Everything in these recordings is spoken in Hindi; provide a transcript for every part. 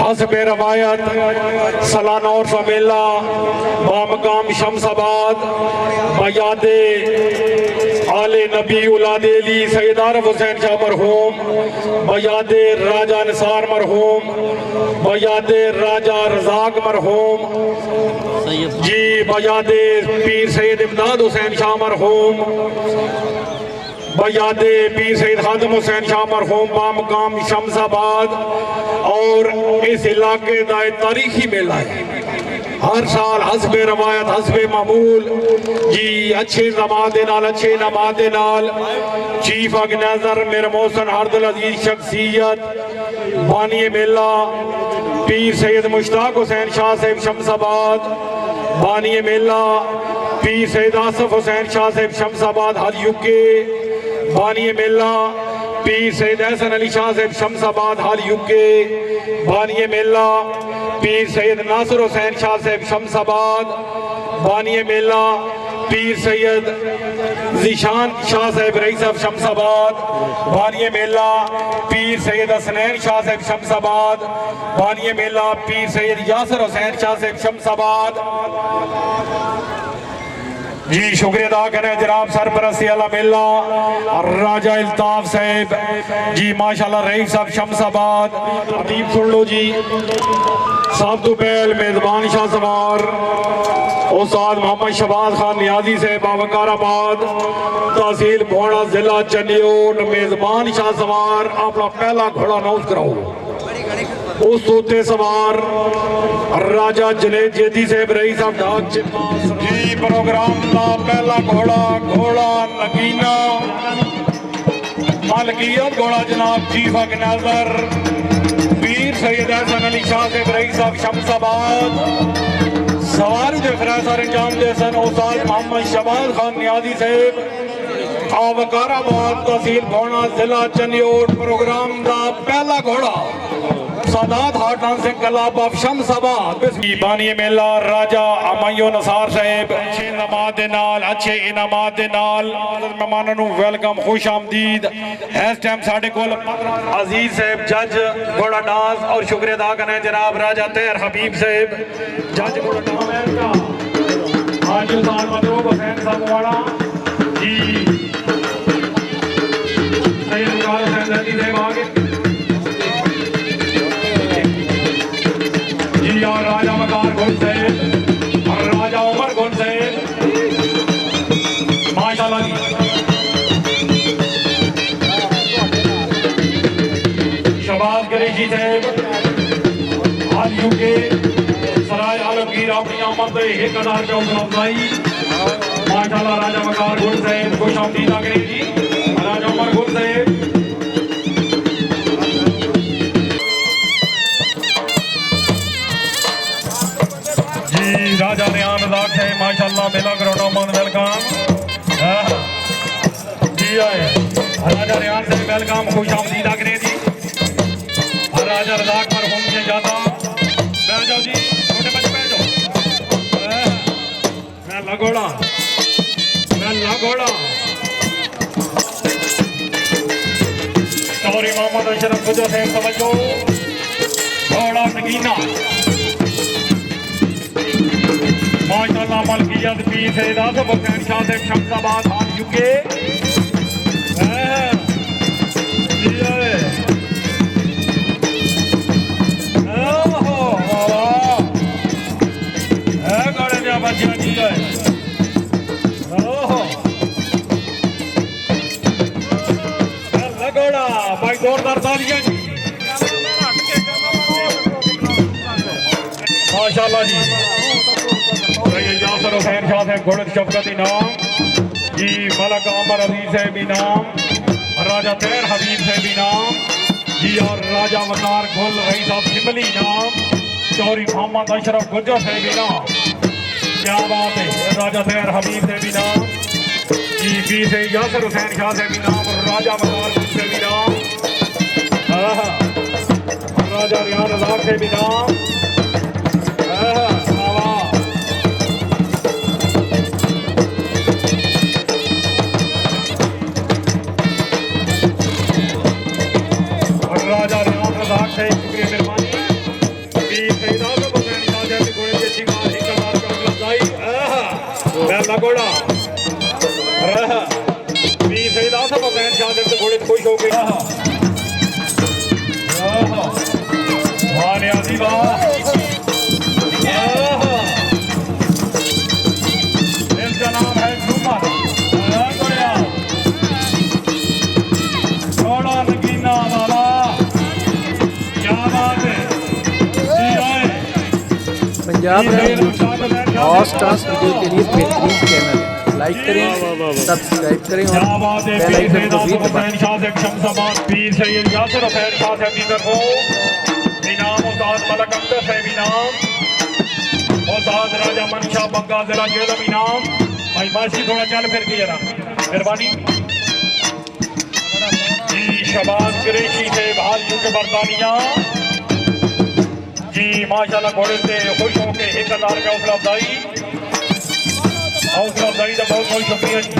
हस्बे रवायत सालाना और मेला बामकाम शमसाबाद बयादे आले नबी उलादे अली सैयद आरफ हुसैन शाह मरहूम बयादे राजा निसार मरहूम बयादे राजा रजाक मरहूम जी बयादे पीर सैयद इमदाद हुसैन शाह मरहूम बयादे पीर सैयद खादिम हुसैन शाह मरहूम बामकाम शमसाबाद। और इस इलाके का तारीखी मेला है हर साल हस्बे रवायत हस्बे मामूल जी अच्छे जमात दे नाल अच्छे नमाज दे नाल चीफ ऑर्गेनाइजर मेरे मोहसन हरदुल अजीज शख्सियत बानी मेला पीर सैयद मुश्ताक हुसैन शाह साहिब शमसाबाद बानी मेला पीर सैयद आसफ हुसैन शाह साहिब शमसाबाद हर यूके बानी मेला पीर सैयद हसन अली शाह साहिब शमसाबाद हाल यूके बानी मेला पीर सैयद नासिर हुसैन शाह साहिब शमसाबाद बानी मेला पीर सैयद जीशान शाह साहिब रईस साहब शमसाबाद बानी मेला पीर सैयद हसनैन शाह साहिब शमसाबाद बानी मेला पीर सैयद यासिर हुसैन शाह साहिब शमसाबाद। जी शुक्रिया अदा करें जनाब सरपरस्ती वाला मेला राजा इल्ताफ साहब जी माशाल्लाह रईस साहब शमसाबाद तरतीब सुन लो जी। सब तो पहल मेजबान शाह सवार उस्ताद मोहम्मद शहबाज खान नियाजी साहब बावकाराबाद तहसील भोड़ा जिला चंडीगढ़ मेजबान शाह सवार अपना पहला घोड़ा अनाउंस कराओ। उस तोते सवार राजा जनेद जेदी साहब रईस साहब ढाक जी प्रोग्राम का पहला घोड़ा घोड़ा नगीना मालकियत घोड़ा जनाब चीफ ऑर्गेनाइजर पीर सैयद हसन अली शाह साहब रईस साहब शमसाबाद सवारी दे फरासर अंजाम दे सन उस्ताद मोहम्मद शहबाज खान नियाजी साहब आवकाराबाद तहसील भोना जिला चंडीगढ़ प्रोग्राम का पहला घोड़ा सादात heart dancing club of Shamsabad बानी मेला राजा अमायो नसार साहब अच्छे नमाज दे नाल अच्छे इनामात दे नाल मेहमानां नूं वेलकम खुश आमदीद। इस टाइम साडे कोल अजीज साहब जज घोड़ा डांस और शुक्रिया अदा करने जनाब राजा तैर हबीब साहब जज घोड़ा डांस हाजी उस्ताद मदरूब हुसैन साहब वाला जी सैयद उस्ताद हुसैन जल्दी साहब आगे और राजा मकार गुल साहब और राजा उमर गुल साहब माशाल्लाह जी। शहबाज कुरैशी साहब हाल यूके सराय आलमगीर अपनी आमद एक हजार का अफजाई माशाल्लाह राजा मकार गुल साहब खुश आमदीद आगरे जी राजा उमर गुल साहब राजा रियान रजाक है माशाल्लाह मेला ग्राउंड मन वेलकम जी आए राजा रियान से वेलकम खुश आमदीद आगरे जी राजा रजाक मरहूम के जाता बैठ जाओ जी छोटे बच्चे बैठ जाओ मैं लगोड़ा चौरी मोहम्मद अशरफ गुजर साहब समझो घोड़ा नगीना माशाल्लाह मलकियत पीर सैयद आसफ हुसैन शाह साहब शमसाबाद हाल यूके बच्चियां जी लगोड़ा भाई जोरदार तालियां जी माशाल्लाह जी। यासिर हुसैन शाह साहब घोड़े शफकत इनाम जी मलक अमर अजीज साहब इनाम राजा तैर हबीब साहब इनाम जी और राजा वकार गुल रईस साहब शिमली इनाम चौरी मोहम्मद अशरफ गुजर साहब इनाम क्या बात है राजा तैर हबीब साहब इनाम जी पी से यासिर हुसैन शाह साहब इनाम और राजा वकार गुल साहब इनाम राजा रियान रजाक साहब इनाम वाह इसका नाम है झूमर थोड़ा नगीना वाला क्या बात है जी आए पंजाब हॉट स्टार्स वीडियो के लिए बेहतरीन चैनल है, लाइक करें, सब्सक्राइब करें और बेल आइकन को भी दबाएं। पीर सैयद यासिर हुसैन शाह साहब की तरफों इनाम उस्ताद मलक अख्तर साहब इनाम उस्ताद राजा मनशा बग्गा जिला जेलम इनाम भाई बाशी थोड़ा चल फिर के जरा मेहरबानी जी शबाज कुरैशी से भाल यूके बरतानिया जी माशाल्लाह घोड़े से खुश होके 1000 का हौसला अफजाई का बहुत बहुत शुक्रिया जी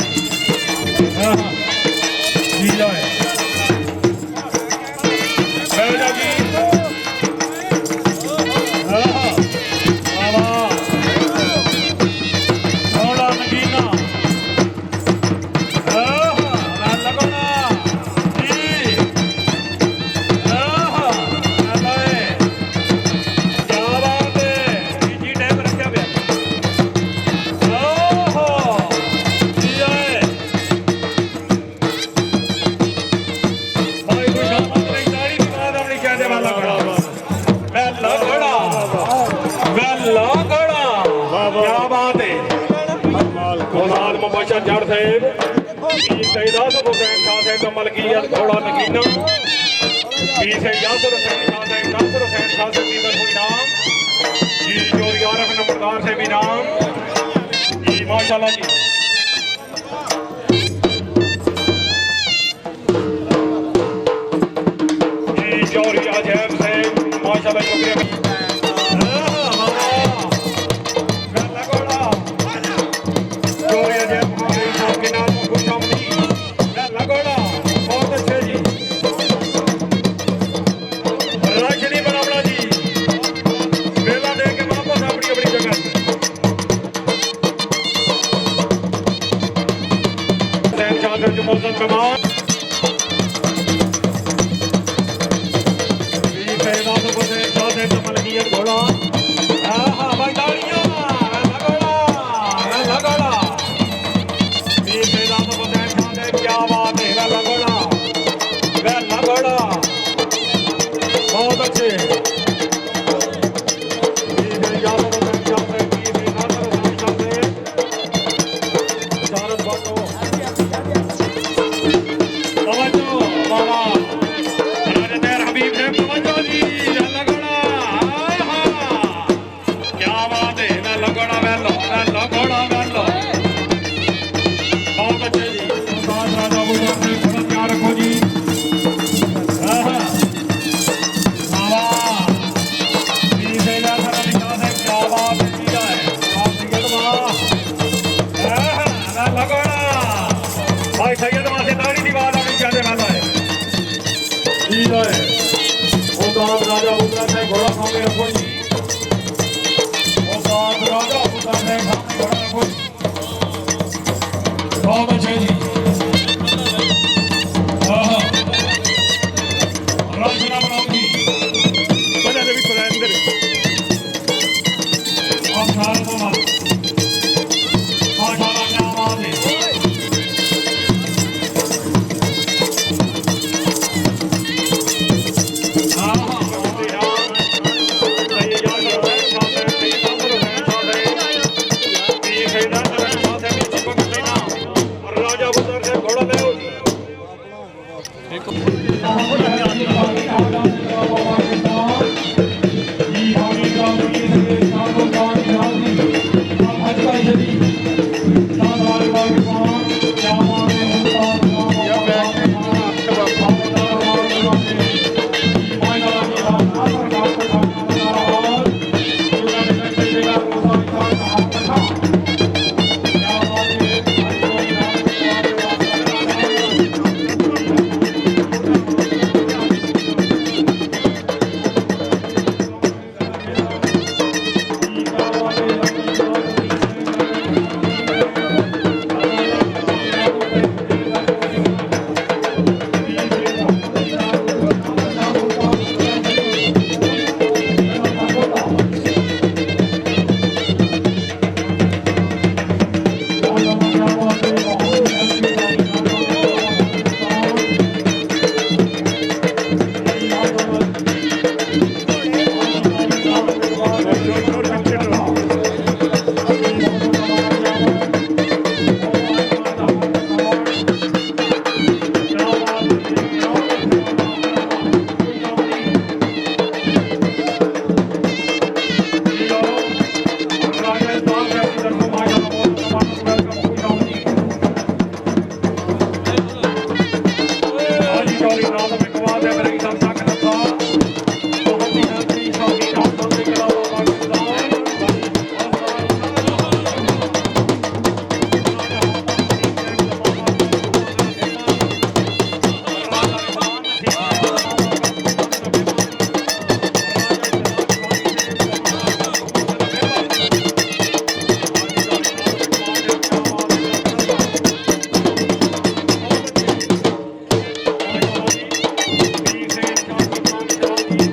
जी जाए जी थोड़ा नगीना लगोना जी क्या बात है जी टाइम रखा पे मुबशर जड़ साहब सैयद आसिफ हुसैन शाह साहब का मलकियत घोड़ा नगीना पीर सैयद यासिर हुसैन शाह साहब नासिर हुसैन शाह साहब की तरफ इनाम जी जोरी आरफ नंबरदार साहब इनाम जी माशाल्लाह जी जी जोरी अजैब साहब माशाल्लाह शुक्रिया बहुत अच्छे राजा उतरा है घोड़ा सामने रखो जी राजा उतरा है घोड़ा रखो बहुत अच्छे जी